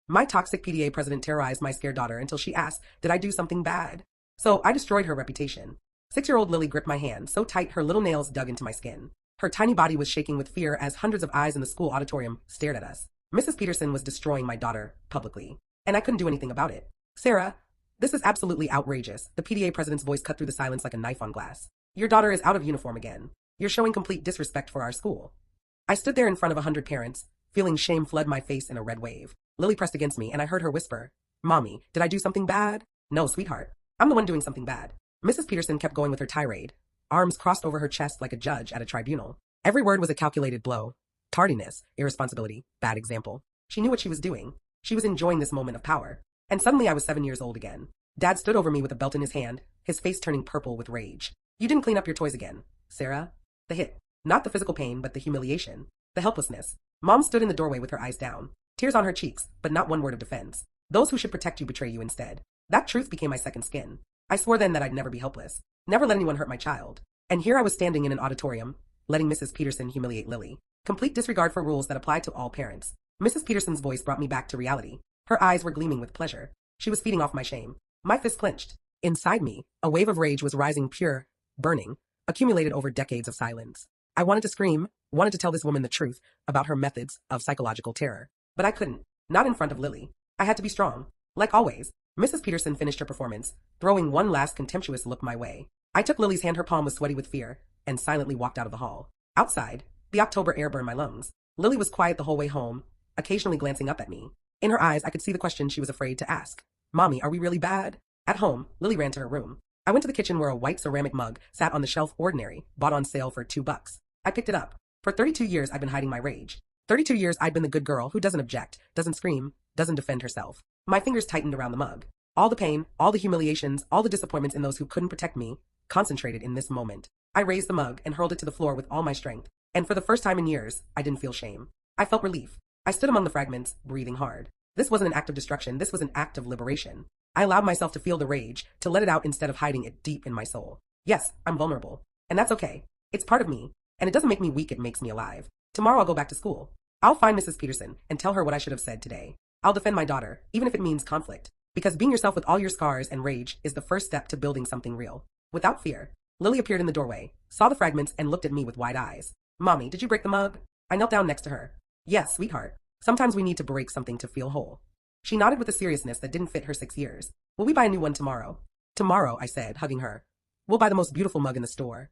My toxic PTA president terrorized my scared daughter until she asked, did I do something bad? So I destroyed her reputation. 6-year-old Lily gripped my hand so tight her little nails dug into my skin. Her tiny body was shaking with fear as hundreds of eyes in the school auditorium stared at us. Mrs. Peterson was destroying my daughter publicly, and I couldn't do anything about it. Sarah, this is absolutely outrageous. The PTA president's voice cut through the silence like a knife on glass. Your daughter is out of uniform again. You're showing complete disrespect for our school. I stood there in front of 100 parents, feeling shame flood my face in a red wave. Lily pressed against me and I heard her whisper, Mommy, did I do something bad? No, sweetheart. I'm the one doing something bad. Mrs. Peterson kept going with her tirade, arms crossed over her chest like a judge at a tribunal. Every word was a calculated blow. Tardiness, irresponsibility, bad example. She knew what she was doing. She was enjoying this moment of power. And suddenly I was 7 years old again. Dad stood over me with a belt in his hand, his face turning purple with rage. You didn't clean up your toys again, Sarah. The hit. Not the physical pain, but the humiliation. The helplessness. Mom stood in the doorway with her eyes down. Tears on her cheeks, but not one word of defense. Those who should protect you betray you instead. That truth became my second skin. I swore then that I'd never be helpless. Never let anyone hurt my child. And here I was standing in an auditorium, letting Mrs. Peterson humiliate Lily. Complete disregard for rules that apply to all parents. Mrs. Peterson's voice brought me back to reality. Her eyes were gleaming with pleasure. She was feeding off my shame. My fist clenched. Inside me, a wave of rage was rising, pure, burning, accumulated over decades of silence. I wanted to scream, wanted to tell this woman the truth about her methods of psychological terror. But I couldn't. Not in front of Lily. I had to be strong. Like always, Mrs. Peterson finished her performance, throwing one last contemptuous look my way. I took Lily's hand, her palm was sweaty with fear, and silently walked out of the hall. Outside, the October air burned my lungs. Lily was quiet the whole way home, occasionally glancing up at me. In her eyes, I could see the question she was afraid to ask. Mommy, are we really bad? At home, Lily ran to her room. I went to the kitchen where a white ceramic mug sat on the shelf, ordinary, bought on sale for $2. I picked it up. For 32 years, I've been hiding my rage. 32 years I'd been the good girl who doesn't object, doesn't scream, doesn't defend herself. My fingers tightened around the mug. All the pain, all the humiliations, all the disappointments in those who couldn't protect me, concentrated in this moment. I raised the mug and hurled it to the floor with all my strength. And for the first time in years, I didn't feel shame. I felt relief. I stood among the fragments, breathing hard. This wasn't an act of destruction, this was an act of liberation. I allowed myself to feel the rage, to let it out instead of hiding it deep in my soul. Yes, I'm vulnerable. And that's okay. It's part of me. And it doesn't make me weak, it makes me alive. Tomorrow I'll go back to school. I'll find Mrs. Peterson and tell her what I should have said today. I'll defend my daughter, even if it means conflict. Because being yourself with all your scars and rage is the first step to building something real. Without fear, Lily appeared in the doorway, saw the fragments, and looked at me with wide eyes. Mommy, did you break the mug? I knelt down next to her. Yes, sweetheart. Sometimes we need to break something to feel whole. She nodded with a seriousness that didn't fit her 6 years. Will we buy a new one tomorrow? Tomorrow, I said, hugging her. We'll buy the most beautiful mug in the store.